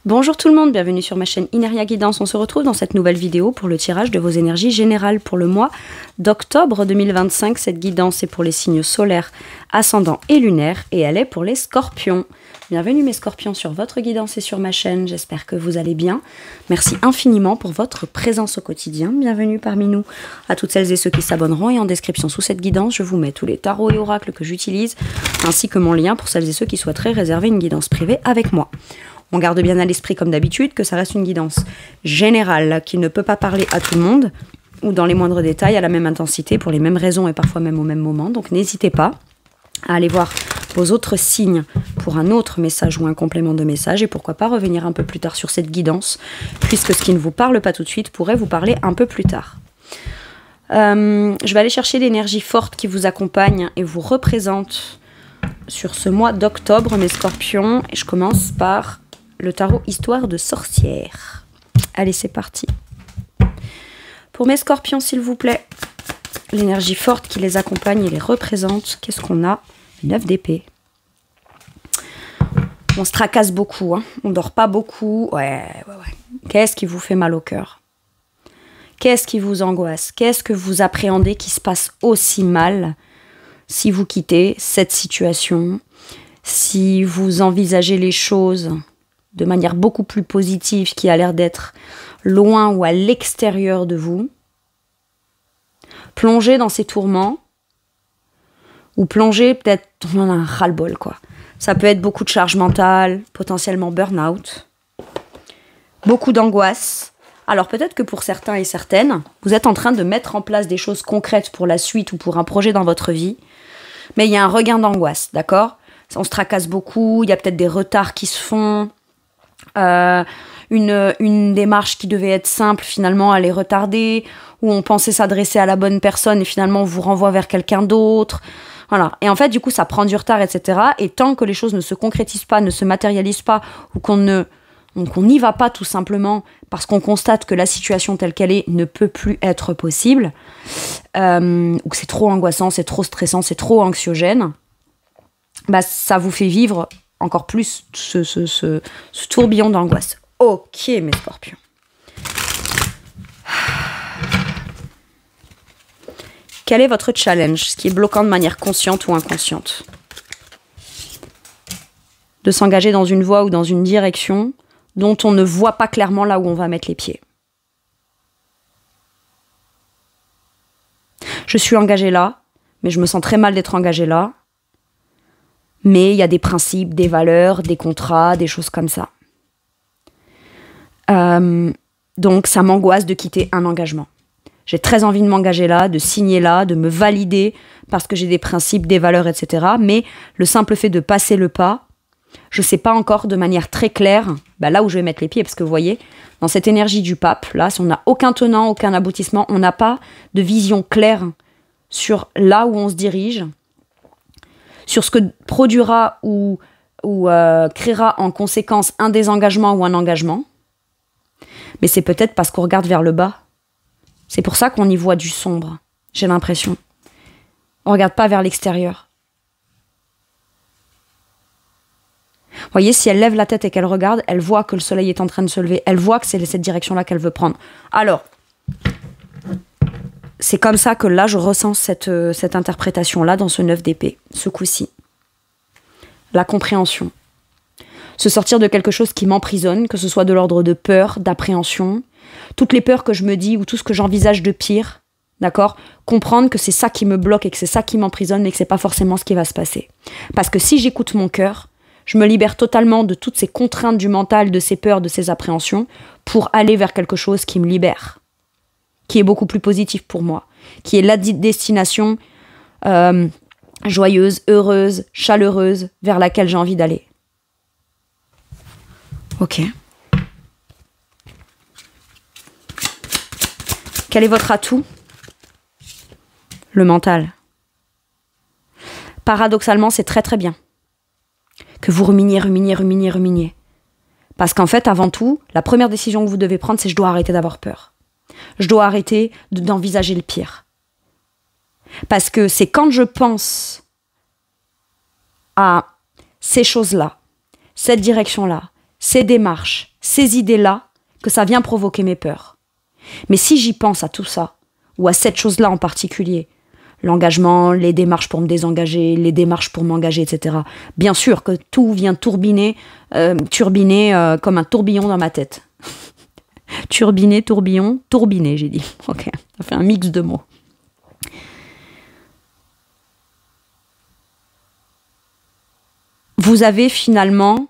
Bonjour tout le monde, bienvenue sur ma chaîne Ineria Guidance. On se retrouve dans cette nouvelle vidéo pour le tirage de vos énergies générales pour le mois d'octobre 2025. Cette guidance est pour les signes solaires, ascendants et lunaires et elle est pour les scorpions. Bienvenue mes scorpions sur votre guidance et sur ma chaîne, j'espère que vous allez bien. Merci infiniment pour votre présence au quotidien, bienvenue parmi nous. À toutes celles et ceux qui s'abonneront et en description sous cette guidance, je vous mets tous les tarots et oracles que j'utilise, ainsi que mon lien pour celles et ceux qui souhaiteraient réserver une guidance privée avec moi. On garde bien à l'esprit, comme d'habitude, que ça reste une guidance générale qui ne peut pas parler à tout le monde ou dans les moindres détails à la même intensité pour les mêmes raisons et parfois même au même moment. Donc n'hésitez pas à aller voir vos autres signes pour un autre message ou un complément de message et pourquoi pas revenir un peu plus tard sur cette guidance puisque ce qui ne vous parle pas tout de suite pourrait vous parler un peu plus tard. Je vais aller chercher l'énergie forte qui vous accompagne et vous représente sur ce mois d'octobre, mes scorpions. Et je commence par le tarot Histoire de sorcière. Allez, c'est parti. Pour mes scorpions, s'il vous plaît, l'énergie forte qui les accompagne et les représente, qu'est-ce qu'on a? 9 d'épée. On se tracasse beaucoup, hein. On dort pas beaucoup. Ouais. Qu'est-ce qui vous fait mal au cœur? Qu'est-ce qui vous angoisse? Qu'est-ce que vous appréhendez qui se passe aussi mal si vous quittez cette situation? Si vous envisagez les choses de manière beaucoup plus positive, qui a l'air d'être loin ou à l'extérieur de vous, plongez dans ces tourments, ou plongez peut-être dans un ras-le-bol, quoi. Ça peut être beaucoup de charge mentale, potentiellement burn-out, beaucoup d'angoisse. Alors peut-être que pour certains et certaines, vous êtes en train de mettre en place des choses concrètes pour la suite ou pour un projet dans votre vie, mais il y a un regain d'angoisse, d'accord? On se tracasse beaucoup, il y a peut-être des retards qui se font, une démarche qui devait être simple, finalement, elle est retardée, ou on pensait s'adresser à la bonne personne et finalement on vous renvoie vers quelqu'un d'autre. Voilà. Et en fait, du coup, ça prend du retard, etc. Et tant que les choses ne se concrétisent pas, ne se matérialisent pas, ou qu'on n'y va pas tout simplement parce qu'on constate que la situation telle qu'elle est ne peut plus être possible, ou que c'est trop angoissant, c'est trop stressant, c'est trop anxiogène, bah, ça vous fait vivre encore plus ce tourbillon d'angoisse. Ok, mes scorpions. Quel est votre challenge, ce qui est bloquant de manière consciente ou inconsciente? De s'engager dans une voie ou dans une direction dont on ne voit pas clairement là où on va mettre les pieds. Je suis engagée là, mais je me sens très mal d'être engagée là. Mais il y a des principes, des valeurs, des contrats, des choses comme ça. Donc ça m'angoisse de quitter un engagement. J'ai très envie de m'engager là, de signer là, de me valider parce que j'ai des principes, des valeurs, etc. Mais le simple fait de passer le pas, je ne sais pas encore de manière très claire là où je vais mettre les pieds. Parce que vous voyez, dans cette énergie du pape, là, si on n'a aucun tenant, aucun aboutissement, on n'a pas de vision claire sur là où on se dirige, sur ce que produira ou créera en conséquence un désengagement ou un engagement. Mais c'est peut-être parce qu'on regarde vers le bas. C'est pour ça qu'on y voit du sombre, j'ai l'impression. On ne regarde pas vers l'extérieur. Vous voyez, si elle lève la tête et qu'elle regarde, elle voit que le soleil est en train de se lever. Elle voit que c'est cette direction-là qu'elle veut prendre. Alors, c'est comme ça que là, je ressens cette interprétation-là dans ce 9 d'épée, ce coup-ci. La compréhension. Se sortir de quelque chose qui m'emprisonne, que ce soit de l'ordre de peur, d'appréhension, toutes les peurs que je me dis ou tout ce que j'envisage de pire, d'accord? Comprendre que c'est ça qui me bloque et que c'est ça qui m'emprisonne mais que c'est pas forcément ce qui va se passer. Parce que si j'écoute mon cœur, je me libère totalement de toutes ces contraintes du mental, de ces peurs, de ces appréhensions, pour aller vers quelque chose qui me libère, qui est beaucoup plus positif pour moi, qui est la destination joyeuse, heureuse, chaleureuse, vers laquelle j'ai envie d'aller. Ok. Quel est votre atout? Le mental. Paradoxalement, c'est très très bien que vous ruminiez. Parce qu'en fait, avant tout, la première décision que vous devez prendre, c'est je dois arrêter d'avoir peur. Je dois arrêter d'envisager le pire. Parce que c'est quand je pense à ces choses-là, cette direction-là, ces démarches, ces idées-là, que ça vient provoquer mes peurs. Mais si j'y pense à tout ça, ou à cette chose-là en particulier, l'engagement, les démarches pour me désengager, les démarches pour m'engager, etc. Bien sûr que tout vient turbiner comme un tourbillon dans ma tête. Turbiner, tourbillon, tourbiner, j'ai dit. Ok, ça fait un mix de mots. Vous avez finalement,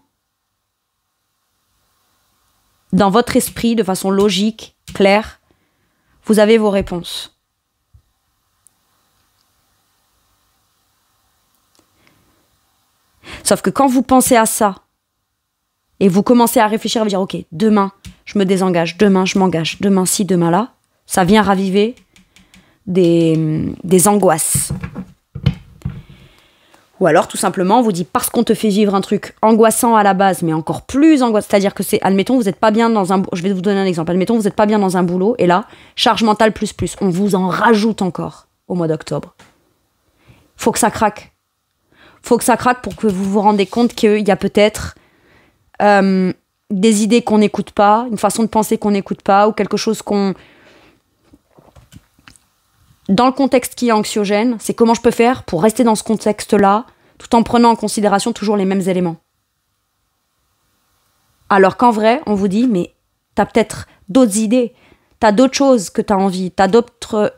dans votre esprit, de façon logique, claire, vous avez vos réponses. Sauf que quand vous pensez à ça, et vous commencez à réfléchir, à vous dire, ok, demain, je me désengage, demain, je m'engage, demain ci, demain là, ça vient raviver des angoisses. Ou alors, tout simplement, on vous dit, parce qu'on te fait vivre un truc angoissant à la base, mais encore plus angoissant, c'est-à-dire que c'est, admettons, vous n'êtes pas bien dans un... Je vais vous donner un exemple. Admettons, vous n'êtes pas bien dans un boulot, et là, charge mentale plus, on vous en rajoute encore au mois d'octobre. Faut que ça craque. Faut que ça craque pour que vous vous rendez compte qu'il y a peut-être des idées qu'on n'écoute pas, une façon de penser qu'on n'écoute pas, ou quelque chose qu'on... Dans le contexte qui est anxiogène, c'est comment je peux faire pour rester dans ce contexte-là, tout en prenant en considération toujours les mêmes éléments. Alors qu'en vrai, on vous dit, mais t'as peut-être d'autres idées, t'as d'autres choses que t'as envie, t'as d'autres,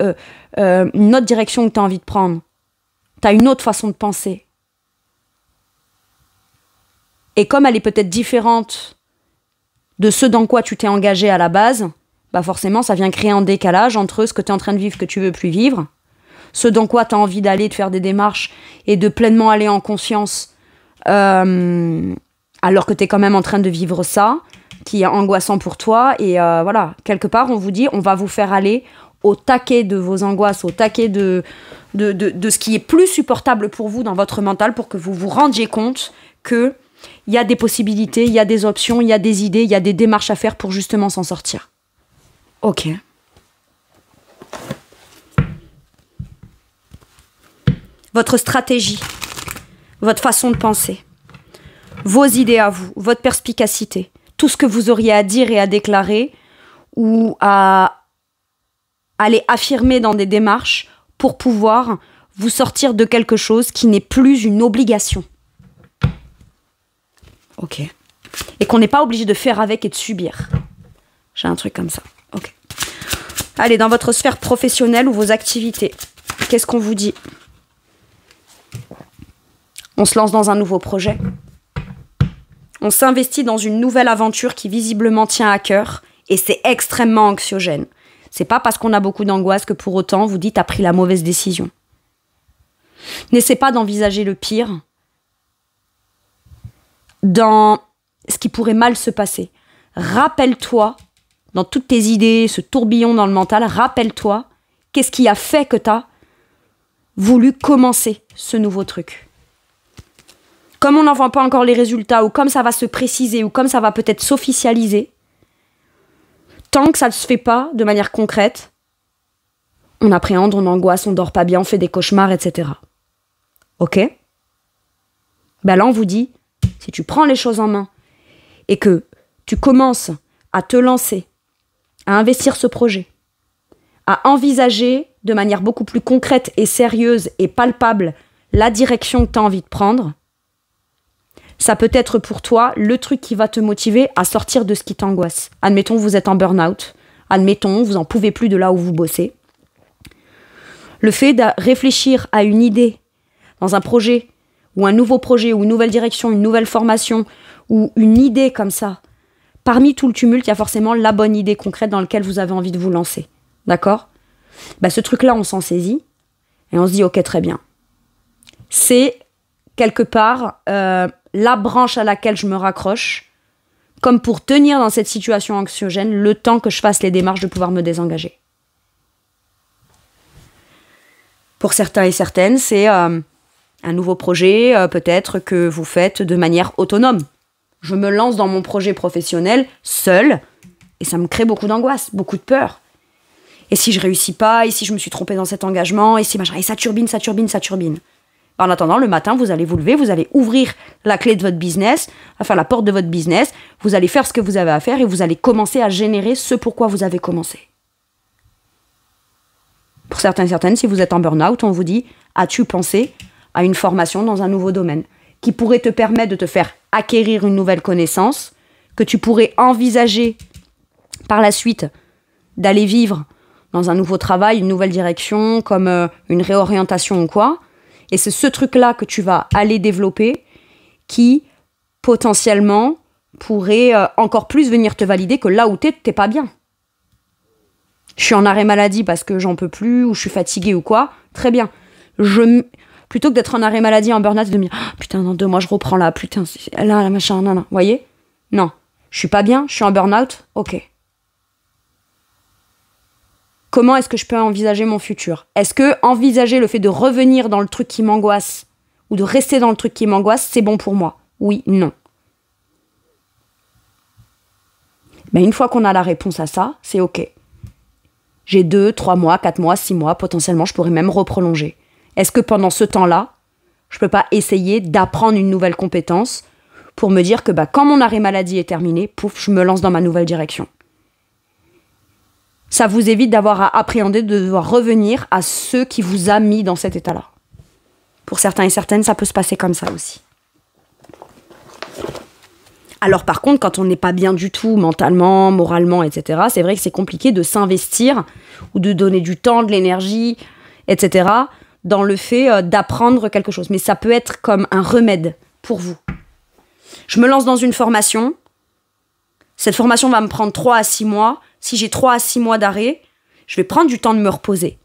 une autre direction que t'as envie de prendre, t'as une autre façon de penser. Et comme elle est peut-être différente de ce dans quoi tu t'es engagé à la base, bah forcément, ça vient créer un décalage entre ce que tu es en train de vivre que tu veux plus vivre, ce dans quoi tu as envie d'aller, de faire des démarches et de pleinement aller en conscience, alors que tu es quand même en train de vivre ça, qui est angoissant pour toi. Et voilà, quelque part, on vous dit, on va vous faire aller au taquet de vos angoisses, au taquet de ce qui est plus supportable pour vous dans votre mental, pour que vous vous rendiez compte que il y a des possibilités, il y a des options, il y a des idées, il y a des démarches à faire pour justement s'en sortir. Ok. Votre stratégie, votre façon de penser, vos idées à vous, votre perspicacité, tout ce que vous auriez à dire et à déclarer ou à aller affirmer dans des démarches pour pouvoir vous sortir de quelque chose qui n'est plus une obligation. Ok. Et qu'on n'est pas obligé de faire avec et de subir. J'ai un truc comme ça. Ok. Allez, dans votre sphère professionnelle ou vos activités, qu'est-ce qu'on vous dit? On se lance dans un nouveau projet. On s'investit dans une nouvelle aventure qui visiblement tient à cœur et c'est extrêmement anxiogène. C'est pas parce qu'on a beaucoup d'angoisse que pour autant vous dites t'as pris la mauvaise décision. N'essaie pas d'envisager le pire dans ce qui pourrait mal se passer. Rappelle-toi, dans toutes tes idées, ce tourbillon dans le mental, rappelle-toi qu'est-ce qui a fait que tu as voulu commencer ce nouveau truc. Comme on n'en voit pas encore les résultats, ou comme ça va se préciser, ou comme ça va peut-être s'officialiser, tant que ça ne se fait pas de manière concrète, on appréhende, on angoisse, on dort pas bien, on fait des cauchemars, etc. Ok? Ben là, on vous dit, si tu prends les choses en main et que tu commences à te lancer, à investir ce projet, à envisager de manière beaucoup plus concrète et sérieuse et palpable la direction que tu as envie de prendre, ça peut être pour toi le truc qui va te motiver à sortir de ce qui t'angoisse. Admettons, vous êtes en burn-out. Admettons, vous n'en pouvez plus de là où vous bossez. Le fait de réfléchir à une idée dans un projet, ou un nouveau projet, ou une nouvelle direction, une nouvelle formation, ou une idée comme ça, parmi tout le tumulte, il y a forcément la bonne idée concrète dans laquelle vous avez envie de vous lancer. D'accord ? Bah, ce truc-là, on s'en saisit, et on se dit, ok, très bien. C'est, quelque part, la branche à laquelle je me raccroche, comme pour tenir dans cette situation anxiogène le temps que je fasse les démarches de pouvoir me désengager. Pour certains et certaines, c'est un nouveau projet, peut-être, que vous faites de manière autonome. Je me lance dans mon projet professionnel seule, et ça me crée beaucoup d'angoisse, beaucoup de peur. Et si je réussis pas, et si je me suis trompée dans cet engagement, et si machin, et ça turbine, ça turbine, ça turbine. En attendant, le matin, vous allez vous lever, vous allez ouvrir la clé de votre business, enfin la porte de votre business, vous allez faire ce que vous avez à faire et vous allez commencer à générer ce pourquoi vous avez commencé. Pour certains et certaines, si vous êtes en burn-out, on vous dit « As-tu pensé à une formation dans un nouveau domaine qui pourrait te permettre de te faire acquérir une nouvelle connaissance, que tu pourrais envisager par la suite d'aller vivre dans un nouveau travail, une nouvelle direction, comme une réorientation ou quoi. Et c'est ce truc-là que tu vas aller développer qui, potentiellement, pourrait encore plus venir te valider que là où t'es pas bien. Je suis en arrêt maladie parce que j'en peux plus, ou je suis fatiguée ou quoi, très bien. Plutôt que d'être en arrêt maladie, en burn-out, de me dire oh, putain, dans 2 mois, je reprends là, putain, là, machin, non. Vous voyez? Non. Je suis pas bien, je suis en burn-out, ok. Comment est-ce que je peux envisager mon futur? Est-ce que envisager le fait de revenir dans le truc qui m'angoisse ou de rester dans le truc qui m'angoisse, c'est bon pour moi? Oui, non. Mais une fois qu'on a la réponse à ça, c'est ok. J'ai 2, 3 mois, 4 mois, 6 mois, potentiellement, je pourrais même reprolonger. Est-ce que pendant ce temps-là, je peux pas essayer d'apprendre une nouvelle compétence pour me dire que quand mon arrêt maladie est terminé, pouf, je me lance dans ma nouvelle direction. Ça vous évite d'avoir à appréhender, de devoir revenir à ce qui vous a mis dans cet état-là. Pour certains et certaines, ça peut se passer comme ça aussi. Alors par contre, quand on n'est pas bien du tout, mentalement, moralement, etc., c'est vrai que c'est compliqué de s'investir ou de donner du temps, de l'énergie, etc., dans le fait d'apprendre quelque chose. Mais ça peut être comme un remède pour vous. Je me lance dans une formation. Cette formation va me prendre 3 à 6 mois. Si j'ai 3 à 6 mois d'arrêt, je vais prendre du temps de me reposer.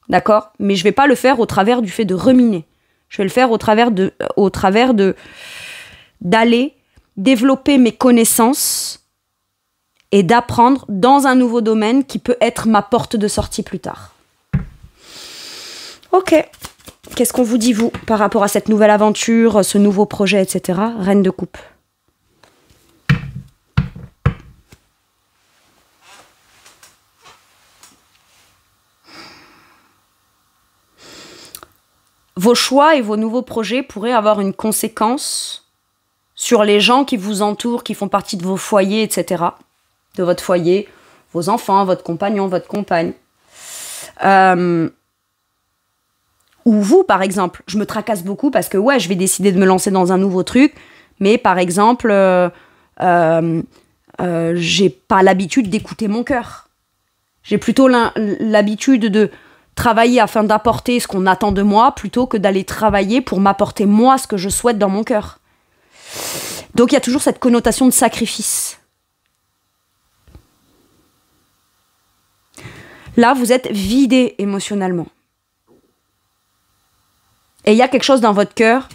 D'accord? Mais je ne vais pas le faire au travers du fait de ruminer. Je vais le faire au travers d'aller développer mes connaissances et d'apprendre dans un nouveau domaine qui peut être ma porte de sortie plus tard. Ok. Qu'est-ce qu'on vous dit, vous, par rapport à cette nouvelle aventure, ce nouveau projet, etc. Reine de coupe. Vos choix et vos nouveaux projets pourraient avoir une conséquence sur les gens qui vous entourent, qui font partie de vos foyers, etc. De votre foyer, vos enfants, votre compagnon, votre compagne. Ou vous, par exemple. Je me tracasse beaucoup parce que, ouais, je vais décider de me lancer dans un nouveau truc, mais par exemple, j'ai pas l'habitude d'écouter mon cœur. J'ai plutôt l'habitude de travailler afin d'apporter ce qu'on attend de moi plutôt que d'aller travailler pour m'apporter moi ce que je souhaite dans mon cœur. Donc il y a toujours cette connotation de sacrifice. Là, vous êtes vidé émotionnellement. Et il y a quelque chose dans votre cœur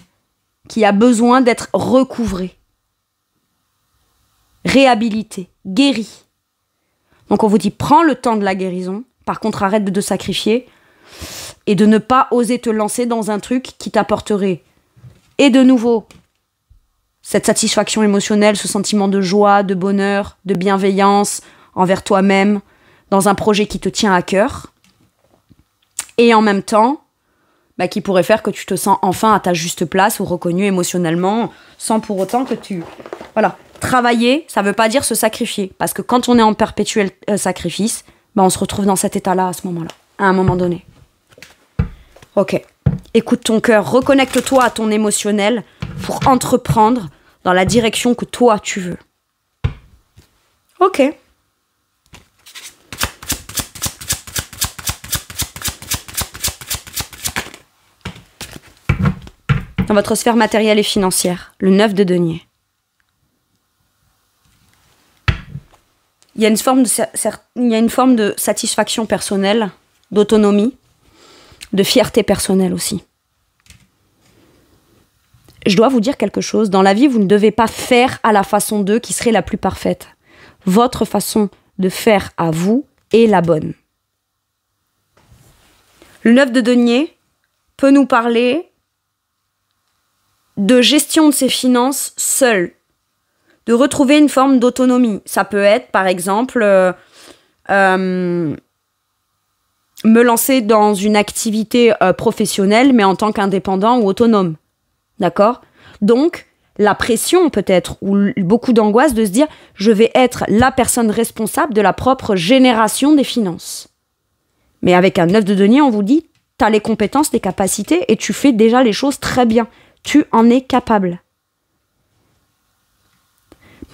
qui a besoin d'être recouvré, réhabilité, guéri. Donc on vous dit, prends le temps de la guérison. Par contre, arrête de te sacrifier et de ne pas oser te lancer dans un truc qui t'apporterait, et de nouveau, cette satisfaction émotionnelle, ce sentiment de joie, de bonheur, de bienveillance envers toi-même, dans un projet qui te tient à cœur, et en même temps, qui pourrait faire que tu te sens enfin à ta juste place ou reconnu émotionnellement, sans pour autant que tu... Voilà. Travailler, ça ne veut pas dire se sacrifier, parce que quand on est en perpétuel sacrifice, on se retrouve dans cet état-là à ce moment-là, à un moment donné. Ok. Écoute ton cœur, reconnecte-toi à ton émotionnel pour entreprendre dans la direction que toi tu veux. Ok. Dans votre sphère matérielle et financière, le 9 de denier. Il y a une forme de satisfaction personnelle, d'autonomie, de fierté personnelle aussi. Je dois vous dire quelque chose. Dans la vie, vous ne devez pas faire à la façon d'eux qui serait la plus parfaite. Votre façon de faire à vous est la bonne. Le 9 de denier peut nous parler de gestion de ses finances seul. De retrouver une forme d'autonomie. Ça peut être, par exemple, me lancer dans une activité professionnelle, mais en tant qu'indépendant ou autonome. D'accord? Donc, la pression peut-être, ou beaucoup d'angoisse de se dire « je vais être la personne responsable de la propre génération des finances ». Mais avec un 9 de denier, on vous dit « tu as les compétences, les capacités et tu fais déjà les choses très bien. Tu en es capable ».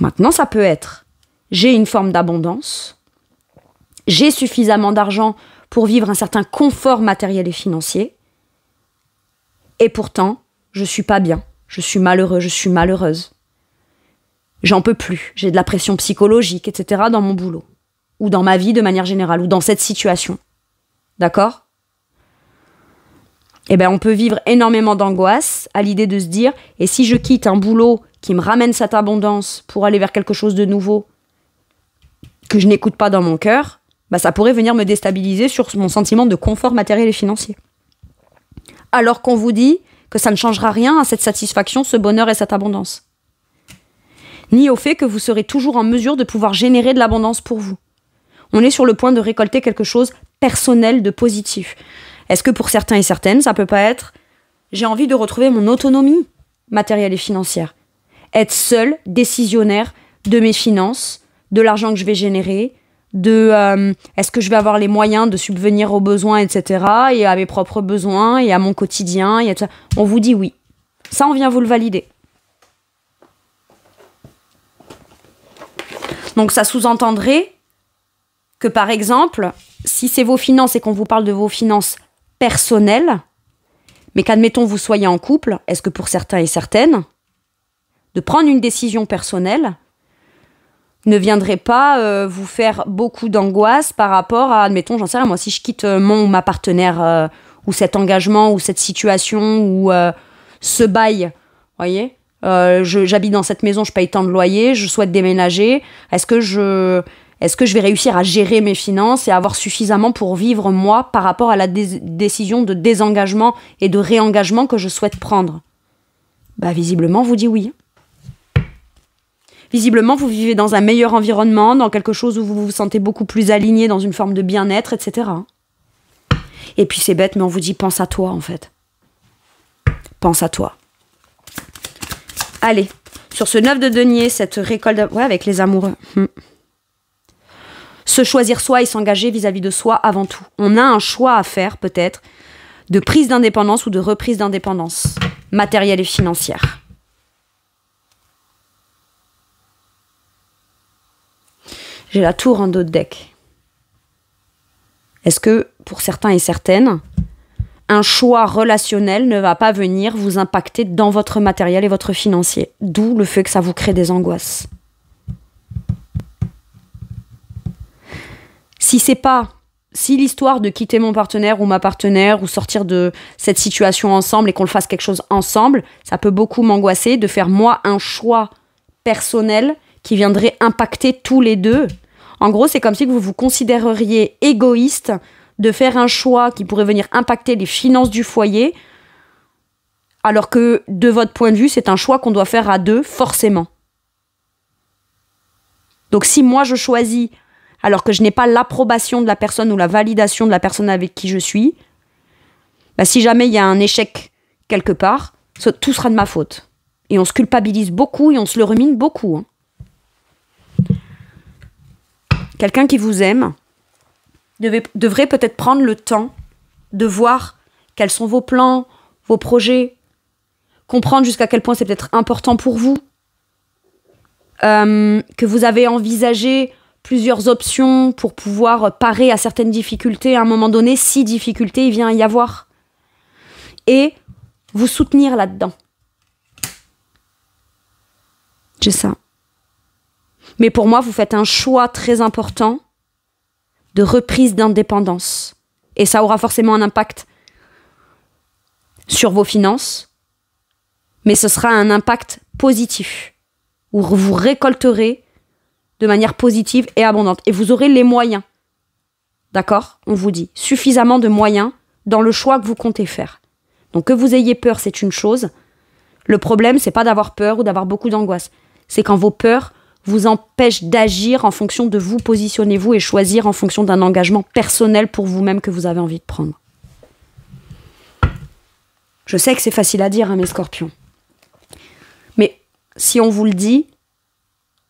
Maintenant, ça peut être « j'ai une forme d'abondance, j'ai suffisamment d'argent pour vivre un certain confort matériel et financier, et pourtant, je suis pas bien. Je suis malheureux, je suis malheureuse. J'en peux plus, j'ai de la pression psychologique, etc. dans mon boulot. Ou dans ma vie de manière générale, ou dans cette situation. D'accord? Eh bien, on peut vivre énormément d'angoisse à l'idée de se dire « et si je quitte un boulot qui me ramène cette abondance pour aller vers quelque chose de nouveau que je n'écoute pas dans mon cœur, bah, ça pourrait venir me déstabiliser sur mon sentiment de confort matériel et financier. » Alors qu'on vous dit que ça ne changera rien à cette satisfaction, ce bonheur et cette abondance. Ni au fait que vous serez toujours en mesure de pouvoir générer de l'abondance pour vous. On est sur le point de récolter quelque chose personnel de positif. Est-ce que pour certains et certaines, ça peut pas être « j'ai envie de retrouver mon autonomie matérielle et financière. Être seul, décisionnaire de mes finances, de l'argent que je vais générer, de est-ce que je vais avoir les moyens de subvenir aux besoins, etc. et à mes propres besoins et à mon quotidien, et etc. » On vous dit oui. Ça, on vient vous le valider. Donc ça sous-entendrait que, par exemple, si c'est vos finances et qu'on vous parle de vos finances personnelles, mais qu'admettons vous soyez en couple, est-ce que pour certains et certaines, de prendre une décision personnelle ne viendrait pas vous faire beaucoup d'angoisse par rapport à, admettons, j'en sais rien, moi, si je quitte mon ou ma partenaire, ou cet engagement, ou cette situation, ou ce bail, voyez, j'habite dans cette maison, je paye tant de loyer, je souhaite déménager, est-ce que je vais réussir à gérer mes finances et avoir suffisamment pour vivre, moi, par rapport à la décision de désengagement et de réengagement que je souhaite prendre? Bah, visiblement, vous dit oui. Visiblement, vous vivez dans un meilleur environnement, dans quelque chose où vous vous sentez beaucoup plus aligné, dans une forme de bien-être, etc. Et puis c'est bête, mais on vous dit pense à toi, en fait. Pense à toi. Allez, sur ce 9 de denier, cette récolte... Ouais, avec les amoureux. Se choisir soi et s'engager vis-à-vis de soi avant tout. On a un choix à faire, peut-être, de prise d'indépendance ou de reprise d'indépendance matérielle et financière. J'ai la tour en dos de deck. Est-ce que, pour certains et certaines, un choix relationnel ne va pas venir vous impacter dans votre matériel et votre financier? D'où le fait que ça vous crée des angoisses. Si l'histoire de quitter mon partenaire ou ma partenaire ou sortir de cette situation ensemble et qu'on le fasse quelque chose ensemble, ça peut beaucoup m'angoisser de faire moi un choix personnel qui viendrait impacter tous les deux. En gros, c'est comme si vous vous considéreriez égoïste de faire un choix qui pourrait venir impacter les finances du foyer, alors que, de votre point de vue, c'est un choix qu'on doit faire à deux, forcément. Donc si moi je choisis, alors que je n'ai pas l'approbation de la personne ou la validation de la personne avec qui je suis, bah si jamais il y a un échec quelque part, tout sera de ma faute. Et on se culpabilise beaucoup et on se le rumine beaucoup, hein. Quelqu'un qui vous aime devrait peut-être prendre le temps de voir quels sont vos plans, vos projets, comprendre jusqu'à quel point c'est peut-être important pour vous, que vous avez envisagé plusieurs options pour pouvoir parer à certaines difficultés à un moment donné, si difficulté il vient y avoir, et vous soutenir là-dedans. J'ai ça. Mais pour moi, vous faites un choix très important de reprise d'indépendance. Et ça aura forcément un impact sur vos finances, mais ce sera un impact positif, où vous récolterez de manière positive et abondante. Et vous aurez les moyens, d'accord? On vous dit, suffisamment de moyens dans le choix que vous comptez faire. Donc que vous ayez peur, c'est une chose. Le problème, c'est pas d'avoir peur ou d'avoir beaucoup d'angoisse. C'est quand vos peurs vous empêche d'agir en fonction de vous, positionnez-vous et choisir en fonction d'un engagement personnel pour vous-même que vous avez envie de prendre. Je sais que c'est facile à dire, hein, mes scorpions. Mais si on vous le dit,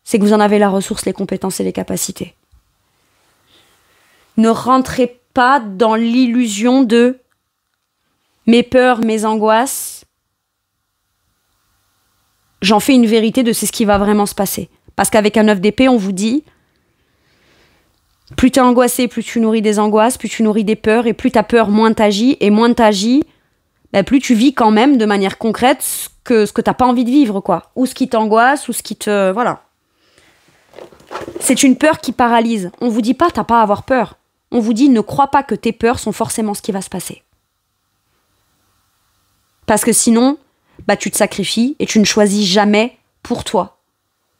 c'est que vous en avez la ressource, les compétences et les capacités. Ne rentrez pas dans l'illusion de mes peurs, mes angoisses. J'en fais une vérité de c'est ce qui va vraiment se passer. Parce qu'avec un 9 d'épée, on vous dit plus t'es angoissé, plus tu nourris des angoisses, plus tu nourris des peurs, et plus t'as peur, moins t'agis, et moins t'agis, bah, plus tu vis quand même de manière concrète ce que t'as pas envie de vivre, quoi. Ou ce qui t'angoisse, ou ce qui te... Voilà. C'est une peur qui paralyse. On vous dit pas t'as pas à avoir peur. On vous dit ne crois pas que tes peurs sont forcément ce qui va se passer. Parce que sinon, bah, tu te sacrifies et tu ne choisis jamais pour toi.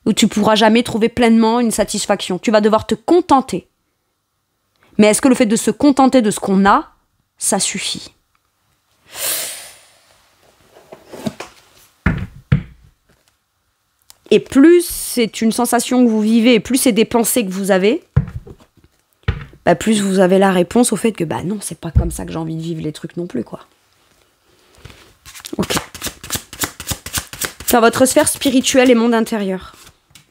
Ou tu pourras jamais trouver pleinement une satisfaction. Tu vas devoir te contenter. Mais est-ce que le fait de se contenter de ce qu'on a, ça suffit ? Et plus c'est une sensation que vous vivez, et plus c'est des pensées que vous avez, bah plus vous avez la réponse au fait que bah non, c'est pas comme ça que j'ai envie de vivre les trucs non plus, quoi. Ok. Dans votre sphère spirituelle et monde intérieur,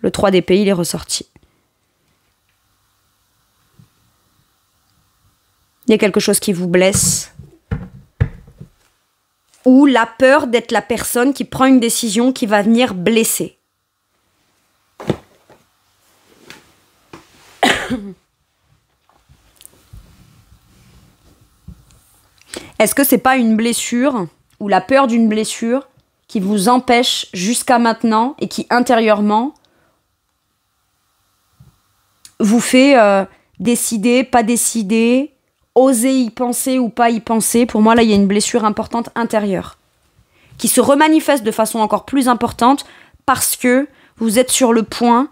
le 3 d'épée, il est ressorti. Il y a quelque chose qui vous blesse. Ou la peur d'être la personne qui prend une décision qui va venir blesser. Est-ce que c'est pas une blessure ou la peur d'une blessure qui vous empêche jusqu'à maintenant et qui intérieurement vous fait décider, pas décider, oser y penser ou pas y penser? Pour moi, là, il y a une blessure importante intérieure qui se remanifeste de façon encore plus importante parce que vous êtes sur le point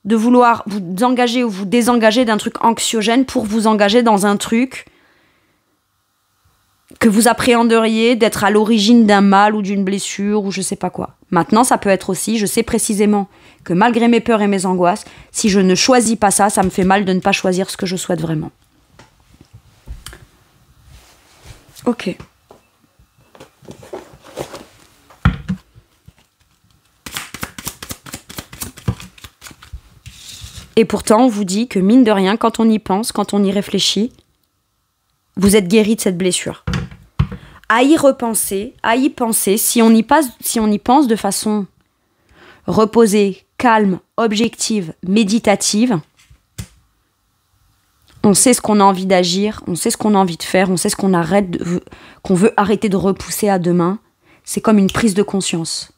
de vouloir vous engager ou vous désengager d'un truc anxiogène pour vous engager dans un truc que vous appréhenderiez d'être à l'origine d'un mal ou d'une blessure ou je sais pas quoi. Maintenant, ça peut être aussi, je sais précisément que malgré mes peurs et mes angoisses, si je ne choisis pas ça, ça me fait mal de ne pas choisir ce que je souhaite vraiment. Ok. Et pourtant, on vous dit que mine de rien, quand on y pense, quand on y réfléchit, vous êtes guéri de cette blessure. À y repenser, à y penser, si on y pense de façon reposée, calme, objective, méditative, on sait ce qu'on a envie d'agir, on sait ce qu'on a envie de faire, on sait ce qu'on veut arrêter de repousser à demain. C'est comme une prise de conscience.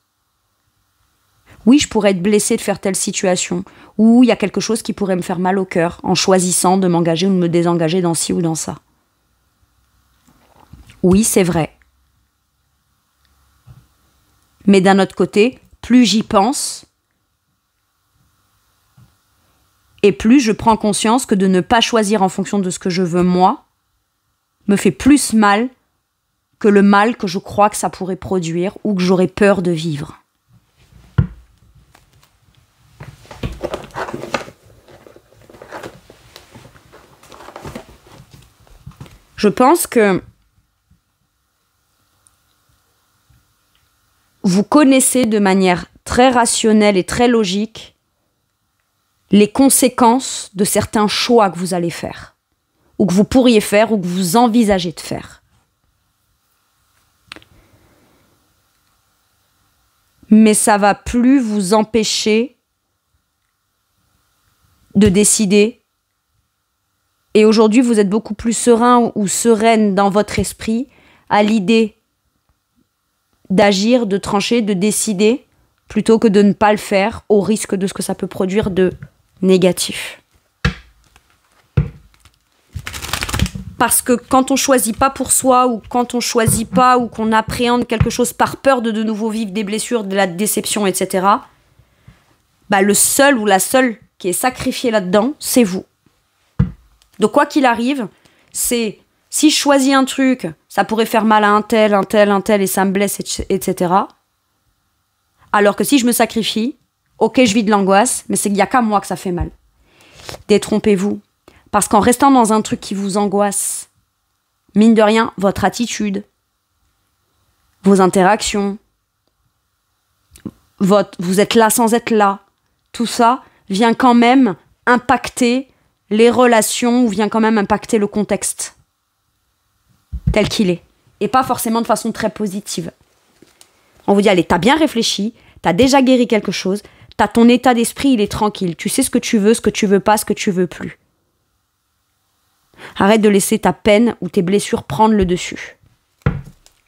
Oui, je pourrais être blessée de faire telle situation, ou il y a quelque chose qui pourrait me faire mal au cœur en choisissant de m'engager ou de me désengager dans ci ou dans ça. Oui, c'est vrai. Mais d'un autre côté, plus j'y pense, et plus je prends conscience que de ne pas choisir en fonction de ce que je veux moi, me fait plus mal que le mal que je crois que ça pourrait produire ou que j'aurais peur de vivre. Je pense que vous connaissez de manière très rationnelle et très logique les conséquences de certains choix que vous allez faire, ou que vous pourriez faire, ou que vous envisagez de faire. Mais ça va plus vous empêcher de décider. Et aujourd'hui, vous êtes beaucoup plus serein ou sereine dans votre esprit à l'idée d'agir, de trancher, de décider, plutôt que de ne pas le faire au risque de ce que ça peut produire de négatif. Parce que quand on choisit pas pour soi, ou quand on choisit pas, ou qu'on appréhende quelque chose par peur de nouveau vivre des blessures, de la déception, etc., bah le seul ou la seule qui est sacrifié là-dedans, c'est vous. Donc quoi qu'il arrive, c'est si je choisis un truc, ça pourrait faire mal à un tel, et ça me blesse, etc. Alors que si je me sacrifie, ok, je vis de l'angoisse, mais c'est qu'il n'y a qu'à moi que ça fait mal. Détrompez-vous. Parce qu'en restant dans un truc qui vous angoisse, mine de rien, votre attitude, vos interactions, vous êtes là sans être là, tout ça vient quand même impacter les relations ou vient quand même impacter le contexte tel qu'il est. Et pas forcément de façon très positive. On vous dit, allez, t'as bien réfléchi, t'as déjà guéri quelque chose, t'as ton état d'esprit, il est tranquille. Tu sais ce que tu veux pas, ce que tu veux plus. Arrête de laisser ta peine ou tes blessures prendre le dessus.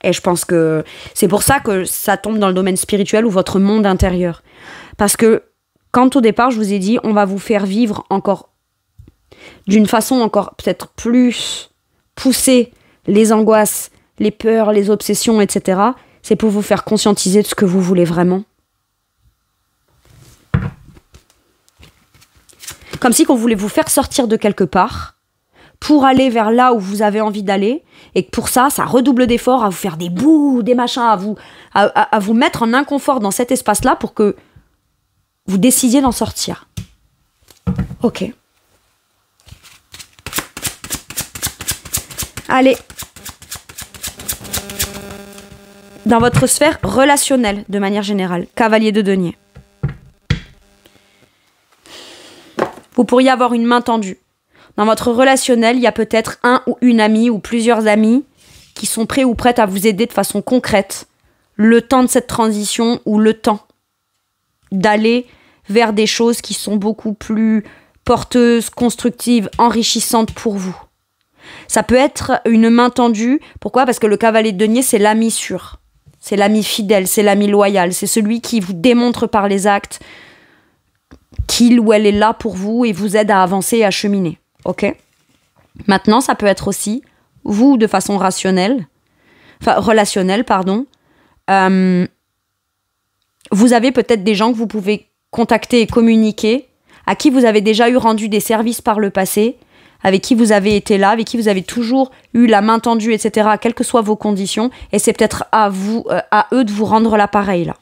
Et je pense que c'est pour ça que ça tombe dans le domaine spirituel ou votre monde intérieur. Parce que quand au départ, je vous ai dit, on va vous faire vivre encore d'une façon encore peut-être plus poussée les angoisses, les peurs, les obsessions, etc. C'est pour vous faire conscientiser de ce que vous voulez vraiment. Comme si qu'on voulait vous faire sortir de quelque part pour aller vers là où vous avez envie d'aller, et que pour ça, ça redouble d'efforts à vous faire des bouts, des machins, à vous mettre en inconfort dans cet espace-là pour que vous décidiez d'en sortir. Ok. Allez. Dans votre sphère relationnelle, de manière générale, cavalier de denier. Vous pourriez avoir une main tendue. Dans votre relationnel, il y a peut-être un ou une amie ou plusieurs amis qui sont prêts ou prêtes à vous aider de façon concrète le temps de cette transition ou le temps d'aller vers des choses qui sont beaucoup plus porteuses, constructives, enrichissantes pour vous. Ça peut être une main tendue. Pourquoi ? Parce que le cavalier de denier, c'est l'ami sûr. C'est l'ami fidèle, c'est l'ami loyal. C'est celui qui vous démontre par les actes qu'il ou elle est là pour vous et vous aide à avancer et à cheminer. Ok ? Maintenant, ça peut être aussi, vous, de façon relationnelle, vous avez peut-être des gens que vous pouvez contacter et communiquer, à qui vous avez déjà eu rendu des services par le passé, avec qui vous avez été là, avec qui vous avez toujours eu la main tendue, etc., quelles que soient vos conditions, et c'est peut-être à eux de vous rendre l'appareil, là.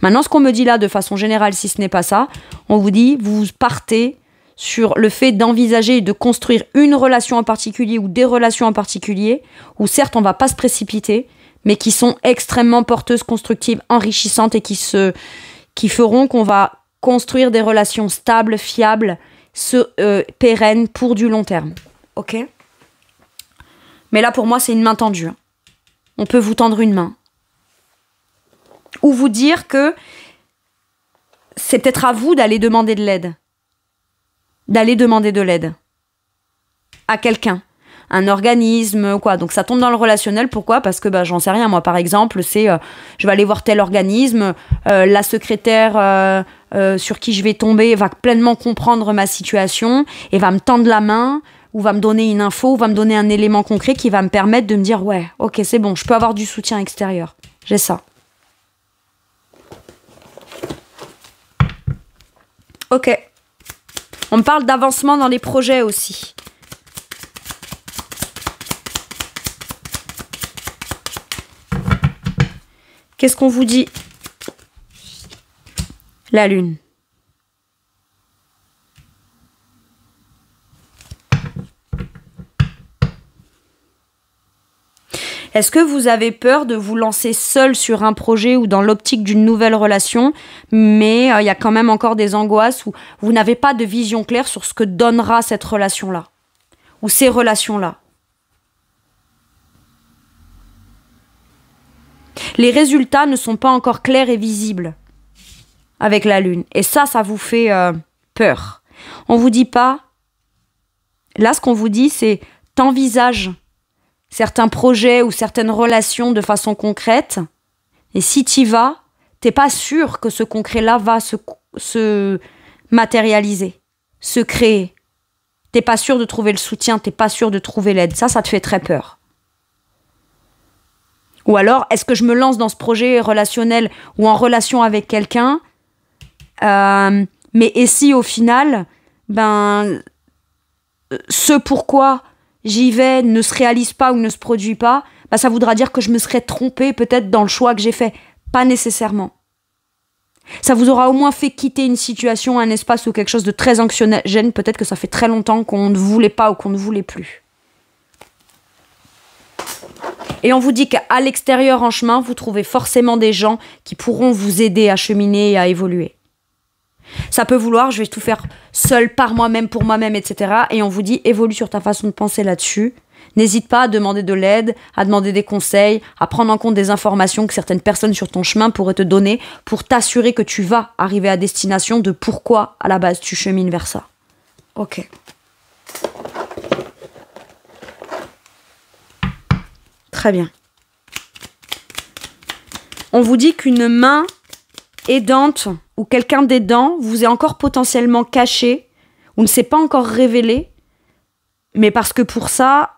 Maintenant, ce qu'on me dit là, de façon générale, si ce n'est pas ça, on vous dit, vous partez sur le fait d'envisager et de construire une relation en particulier ou des relations en particulier, où certes, on ne va pas se précipiter, mais qui sont extrêmement porteuses, constructives, enrichissantes et qui feront qu'on va construire des relations stables, fiables, pérennes pour du long terme. Ok ? Mais là, pour moi, c'est une main tendue. On peut vous tendre une main. Ou vous dire que c'est peut-être à vous d'aller demander de l'aide. D'aller demander de l'aide. À quelqu'un. Un organisme, quoi. Donc ça tombe dans le relationnel. Pourquoi ? Parce que j'en sais rien. Moi, par exemple, c'est je vais aller voir tel organisme, la secrétaire sur qui je vais tomber va pleinement comprendre ma situation et va me tendre la main ou va me donner une info ou va me donner un élément concret qui va me permettre de me dire ouais, ok, c'est bon, je peux avoir du soutien extérieur. J'ai ça. Ok. On me parle d'avancement dans les projets aussi. Qu'est-ce qu'on vous dit ? La lune. Est-ce que vous avez peur de vous lancer seul sur un projet ou dans l'optique d'une nouvelle relation, mais il y a quand même encore des angoisses où vous n'avez pas de vision claire sur ce que donnera cette relation-là ou ces relations-là? Les résultats ne sont pas encore clairs et visibles avec la lune. Et ça vous fait peur. On vous dit pas... Là, ce qu'on vous dit, c'est t'envisages certains projets ou certaines relations de façon concrète. Et si t'y vas, t'es pas sûr que ce concret-là va se matérialiser, se créer. T'es pas sûr de trouver le soutien, t'es pas sûr de trouver l'aide. Ça te fait très peur. Ou alors, est-ce que je me lance dans ce projet relationnel ou en relation avec quelqu'un, mais et si au final, ce pourquoi j'y vais ne se réalise pas ou ne se produit pas, ça voudra dire que je me serais trompée peut-être dans le choix que j'ai fait. Pas nécessairement. Ça vous aura au moins fait quitter une situation, un espace ou quelque chose de très anxiogène. Peut-être que ça fait très longtemps qu'on ne voulait pas ou qu'on ne voulait plus. Et on vous dit qu'à l'extérieur, en chemin, vous trouvez forcément des gens qui pourront vous aider à cheminer et à évoluer. Ça peut vouloir, je vais tout faire seul, par moi-même, pour moi-même, etc. Et on vous dit, évolue sur ta façon de penser là-dessus. N'hésite pas à demander de l'aide, à demander des conseils, à prendre en compte des informations que certaines personnes sur ton chemin pourraient te donner pour t'assurer que tu vas arriver à destination de pourquoi, à la base, tu chemines vers ça. Ok. Très bien. On vous dit qu'une main aidante ou quelqu'un d'aidant vous est encore potentiellement caché ou ne s'est pas encore révélé, mais parce que pour ça,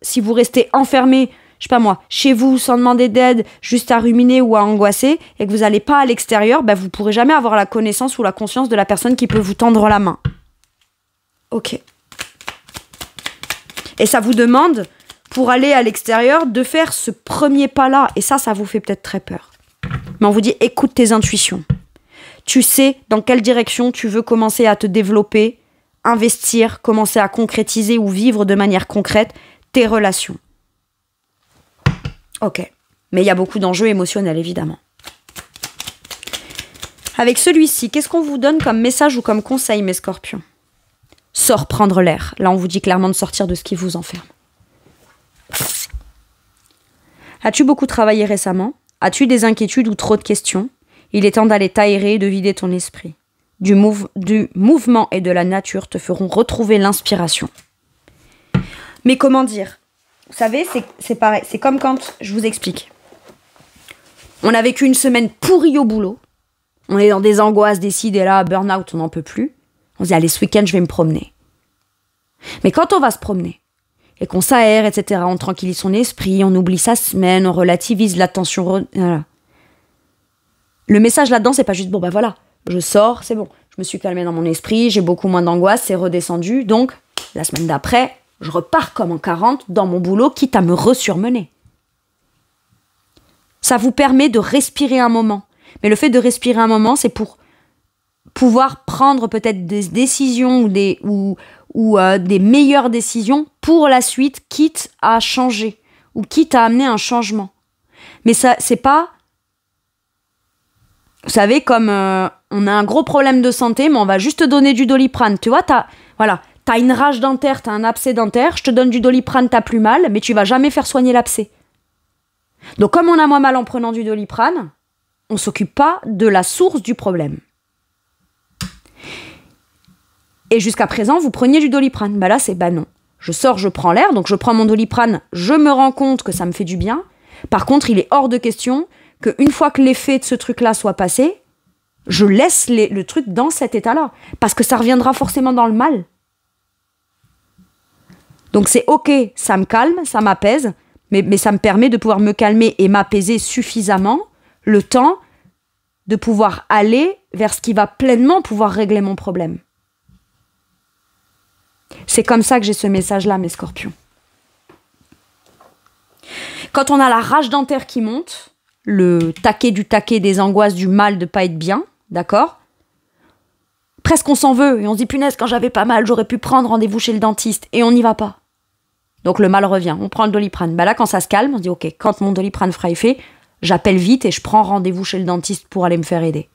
si vous restez enfermé, je sais pas moi, chez vous sans demander d'aide, juste à ruminer ou à angoisser, et que vous n'allez pas à l'extérieur, vous ne pourrez jamais avoir la connaissance ou la conscience de la personne qui peut vous tendre la main. Ok. Et ça vous demande, pour aller à l'extérieur, de faire ce premier pas-là. Et ça vous fait peut-être très peur. Mais on vous dit, écoute tes intuitions. Tu sais dans quelle direction tu veux commencer à te développer, investir, commencer à concrétiser ou vivre de manière concrète tes relations. Ok. Mais il y a beaucoup d'enjeux émotionnels, évidemment. Avec celui-ci, qu'est-ce qu'on vous donne comme message ou comme conseil, mes scorpions? Sors prendre l'air. Là, on vous dit clairement de sortir de ce qui vous enferme. As-tu beaucoup travaillé récemment? As-tu des inquiétudes ou trop de questions? Il est temps d'aller t'aérer et de vider ton esprit. Du mouvement et de la nature te feront retrouver l'inspiration. Mais comment dire? Vous savez, c'est pareil. C'est comme quand, je vous explique. On a vécu une semaine pourrie au boulot. On est dans des angoisses, des ci, des là, burn-out, on n'en peut plus. On se dit, allez, ce week-end, je vais me promener. Mais quand on va se promener, et qu'on s'aère, etc., on tranquillise son esprit, on oublie sa semaine, on relativise la tension. Voilà. Le message là-dedans, c'est pas juste, bon, voilà, je sors, c'est bon. Je me suis calmée dans mon esprit, j'ai beaucoup moins d'angoisse, c'est redescendu. Donc, la semaine d'après, je repars comme en 40 dans mon boulot, quitte à me resurmener. Ça vous permet de respirer un moment. Mais le fait de respirer un moment, c'est pour pouvoir prendre peut-être des décisions ou des meilleures décisions pour la suite, quitte à changer ou quitte à amener un changement. Mais ça, c'est pas... Vous savez, comme on a un gros problème de santé, mais on va juste te donner du Doliprane. Tu vois, t'as une rage dentaire, t'as un abcès dentaire, je te donne du Doliprane, t'as plus mal, mais tu vas jamais faire soigner l'abcès. Donc comme on a moins mal en prenant du Doliprane, on s'occupe pas de la source du problème. Et jusqu'à présent, vous preniez du Doliprane. Là, c'est non. Je sors, je prends l'air, donc je prends mon Doliprane, je me rends compte que ça me fait du bien. Par contre, il est hors de question qu'une fois que l'effet de ce truc-là soit passé, je laisse le truc dans cet état-là. Parce que ça reviendra forcément dans le mal. Donc c'est ok, ça me calme, ça m'apaise, mais ça me permet de pouvoir me calmer et m'apaiser suffisamment le temps de pouvoir aller vers ce qui va pleinement pouvoir régler mon problème. C'est comme ça que j'ai ce message-là, mes scorpions. Quand on a la rage dentaire qui monte, le taquet du taquet des angoisses, du mal de pas être bien, d'accord? Presque on s'en veut et on se dit punaise, quand j'avais pas mal, j'aurais pu prendre rendez-vous chez le dentiste et on n'y va pas. Donc le mal revient, on prend le Doliprane. Là, quand ça se calme, on se dit ok, quand mon Doliprane fera effet, j'appelle vite et je prends rendez-vous chez le dentiste pour aller me faire aider.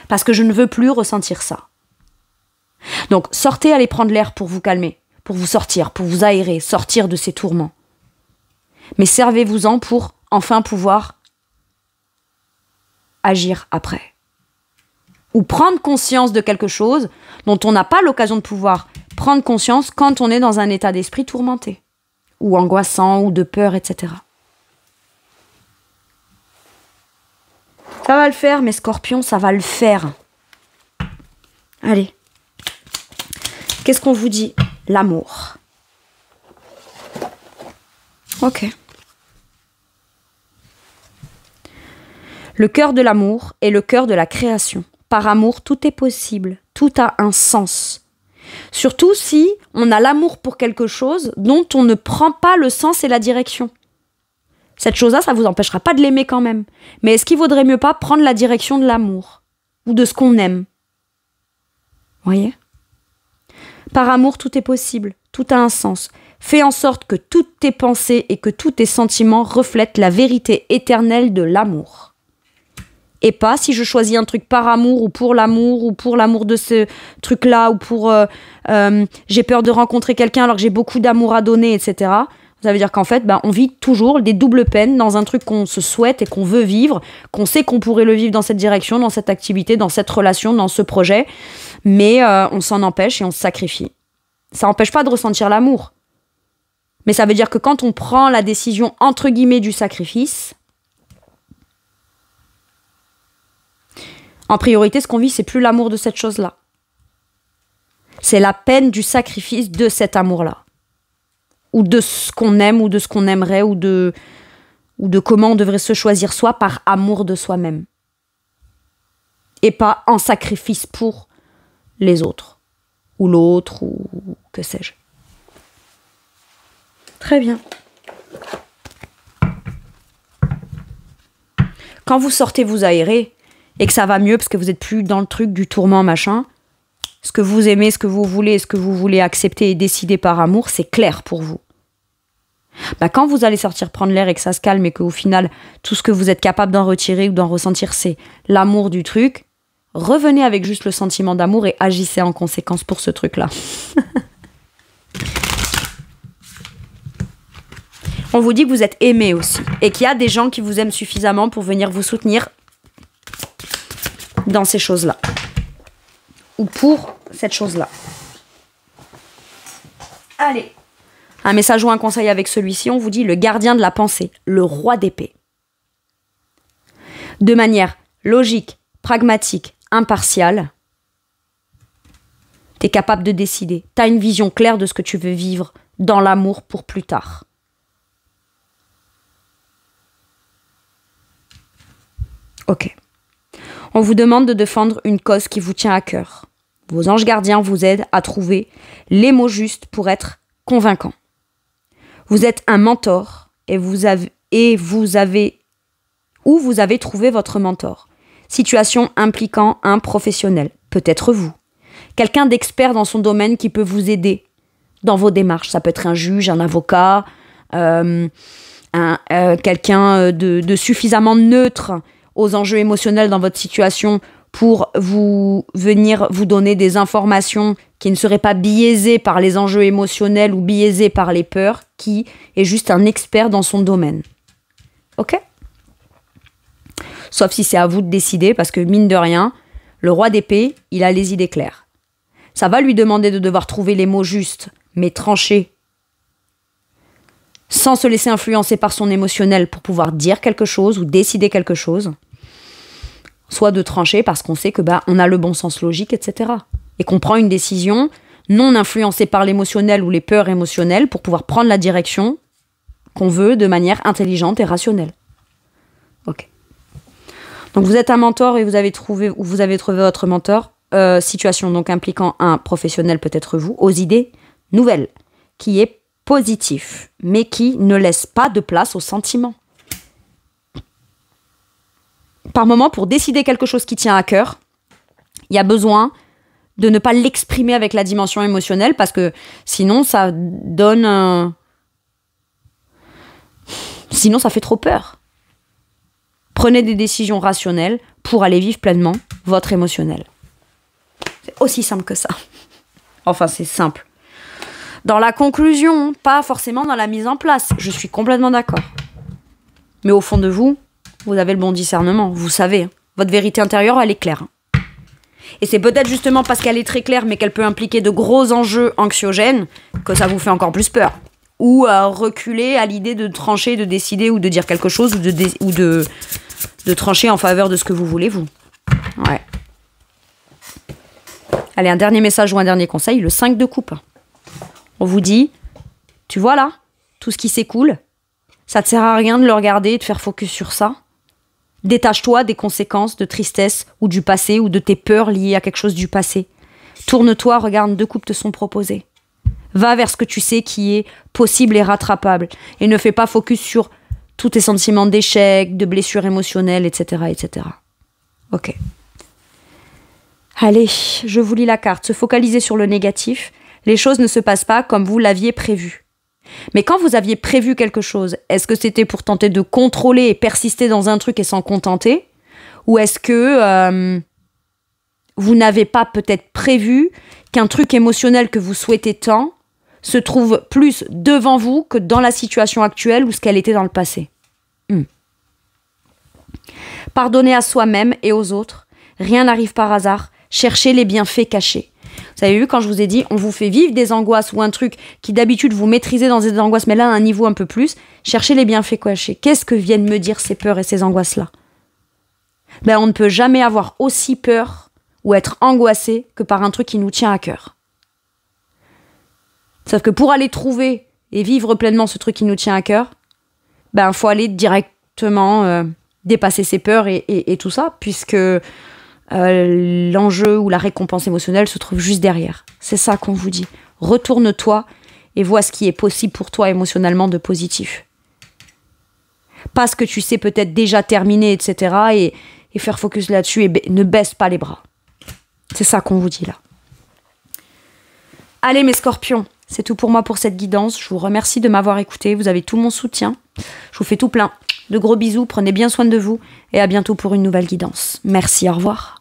Parce que je ne veux plus ressentir ça. Donc sortez, allez prendre l'air pour vous calmer, pour vous sortir, pour vous aérer, sortir de ces tourments. Mais servez-vous-en pour enfin pouvoir agir après. Ou prendre conscience de quelque chose dont on n'a pas l'occasion de pouvoir prendre conscience quand on est dans un état d'esprit tourmenté, ou angoissant, ou de peur, etc. Ça va le faire, mes scorpions, ça va le faire. Allez. Qu'est-ce qu'on vous dit? L'amour. Ok. Le cœur de l'amour est le cœur de la création. Par amour, tout est possible. Tout a un sens. Surtout si on a l'amour pour quelque chose dont on ne prend pas le sens et la direction. Cette chose-là, ça vous empêchera pas de l'aimer quand même. Mais est-ce qu'il vaudrait mieux pas prendre la direction de l'amour ou de ce qu'on aime? Voyez? Par amour, tout est possible, tout a un sens. Fais en sorte que toutes tes pensées et que tous tes sentiments reflètent la vérité éternelle de l'amour. Et pas si je choisis un truc par amour ou pour l'amour de ce truc-là, ou pour j'ai peur de rencontrer quelqu'un alors que j'ai beaucoup d'amour à donner, etc. Ça veut dire qu'en fait, on vit toujours des doubles peines dans un truc qu'on se souhaite et qu'on veut vivre, qu'on sait qu'on pourrait le vivre dans cette direction, dans cette activité, dans cette relation, dans ce projet, mais on s'en empêche et on se sacrifie. Ça n'empêche pas de ressentir l'amour. Mais ça veut dire que quand on prend la décision, entre guillemets, du sacrifice, en priorité, ce qu'on vit, c'est plus l'amour de cette chose-là. C'est la peine du sacrifice de cet amour-là. Ou de ce qu'on aime, ou de ce qu'on aimerait, ou de comment on devrait se choisir soi par amour de soi-même. Et pas en sacrifice pour les autres, ou l'autre, ou que sais-je. Très bien. Quand vous sortez vous aérer, et que ça va mieux parce que vous n'êtes plus dans le truc du tourment machin, ce que vous aimez, ce que vous voulez accepter et décider par amour, c'est clair pour vous. Quand vous allez sortir prendre l'air et que ça se calme et qu'au final, tout ce que vous êtes capable d'en retirer ou d'en ressentir, c'est l'amour du truc, revenez avec juste le sentiment d'amour et agissez en conséquence pour ce truc-là. On vous dit que vous êtes aimé aussi et qu'il y a des gens qui vous aiment suffisamment pour venir vous soutenir dans ces choses-là. Ou pour cette chose-là. Allez. Un message ou un conseil avec celui-ci, on vous dit le gardien de la pensée, le roi d'épée. De manière logique, pragmatique, impartiale, t'es capable de décider. T'as une vision claire de ce que tu veux vivre dans l'amour pour plus tard. Ok. On vous demande de défendre une cause qui vous tient à cœur. Vos anges gardiens vous aident à trouver les mots justes pour être convaincants. Vous êtes un mentor et vous avez trouvé votre mentor. Situation impliquant un professionnel, peut-être vous. Quelqu'un d'expert dans son domaine qui peut vous aider dans vos démarches. Ça peut être un juge, un avocat, quelqu'un de suffisamment neutre aux enjeux émotionnels dans votre situation pour venir vous donner des informations qui ne seraient pas biaisées par les enjeux émotionnels ou biaisées par les peurs, qui est juste un expert dans son domaine. Ok ? Sauf si c'est à vous de décider, parce que mine de rien, le roi d'épée, il a les idées claires. Ça va lui demander de devoir trouver les mots justes, mais tranchés, sans se laisser influencer par son émotionnel pour pouvoir dire quelque chose ou décider quelque chose. Soit de trancher parce qu'on sait que on a le bon sens logique, etc. Et qu'on prend une décision non influencée par l'émotionnel ou les peurs émotionnelles pour pouvoir prendre la direction qu'on veut de manière intelligente et rationnelle. Ok. Donc vous êtes un mentor et vous avez trouvé votre mentor. Situation donc impliquant un professionnel, peut-être vous, aux idées nouvelles, qui est positif, mais qui ne laisse pas de place aux sentiments. Par moment, pour décider quelque chose qui tient à cœur, il y a besoin de ne pas l'exprimer avec la dimension émotionnelle, parce que sinon, ça donne Sinon, ça fait trop peur. Prenez des décisions rationnelles pour aller vivre pleinement votre émotionnel. C'est aussi simple que ça. Enfin, c'est simple. Dans la conclusion, pas forcément dans la mise en place. Je suis complètement d'accord. Mais au fond de vous, vous avez le bon discernement. Vous savez, votre vérité intérieure, elle est claire. Et c'est peut-être justement parce qu'elle est très claire, mais qu'elle peut impliquer de gros enjeux anxiogènes, que ça vous fait encore plus peur. Ou reculer à l'idée de trancher, de décider, ou de dire quelque chose, ou de trancher en faveur de ce que vous voulez, vous. Ouais. Allez, un dernier message ou un dernier conseil, le 5 de coupe. On vous dit, tu vois là, tout ce qui s'écoule, ça te sert à rien de le regarder et de faire focus sur ça. Détache-toi des conséquences de tristesse ou du passé ou de tes peurs liées à quelque chose du passé. Tourne-toi, regarde, 2 coupes te sont proposées. Va vers ce que tu sais qui est possible et rattrapable. Et ne fais pas focus sur tous tes sentiments d'échec, de blessures émotionnelles, etc., etc. Ok. Allez, je vous lis la carte. Se focaliser sur le négatif. Les choses ne se passent pas comme vous l'aviez prévu. Mais quand vous aviez prévu quelque chose, est-ce que c'était pour tenter de contrôler et persister dans un truc et s'en contenter? Ou est-ce que vous n'avez pas peut-être prévu qu'un truc émotionnel que vous souhaitez tant se trouve plus devant vous que dans la situation actuelle ou ce qu'elle était dans le passé? Pardonner à soi-même et aux autres. Rien n'arrive par hasard. Cherchez les bienfaits cachés. Vous avez vu quand je vous ai dit, on vous fait vivre des angoisses ou un truc qui d'habitude vous maîtrisez dans des angoisses, mais là à un niveau un peu plus, cherchez les bienfaits cachés. Qu'est-ce que viennent me dire ces peurs et ces angoisses-là? Ben, on ne peut jamais avoir aussi peur ou être angoissé que par un truc qui nous tient à cœur. Sauf que pour aller trouver et vivre pleinement ce truc qui nous tient à cœur, ben faut aller directement dépasser ses peurs et tout ça, puisque l'enjeu ou la récompense émotionnelle se trouve juste derrière. C'est ça qu'on vous dit. Retourne-toi et vois ce qui est possible pour toi émotionnellement de positif. Pas ce que tu sais peut-être déjà terminé, etc. Et faire focus là-dessus et ne baisse pas les bras. C'est ça qu'on vous dit là. Allez mes scorpions, c'est tout pour moi pour cette guidance. Je vous remercie de m'avoir écouté. Vous avez tout mon soutien. Je vous fais tout plein de gros bisous. Prenez bien soin de vous et à bientôt pour une nouvelle guidance. Merci, au revoir.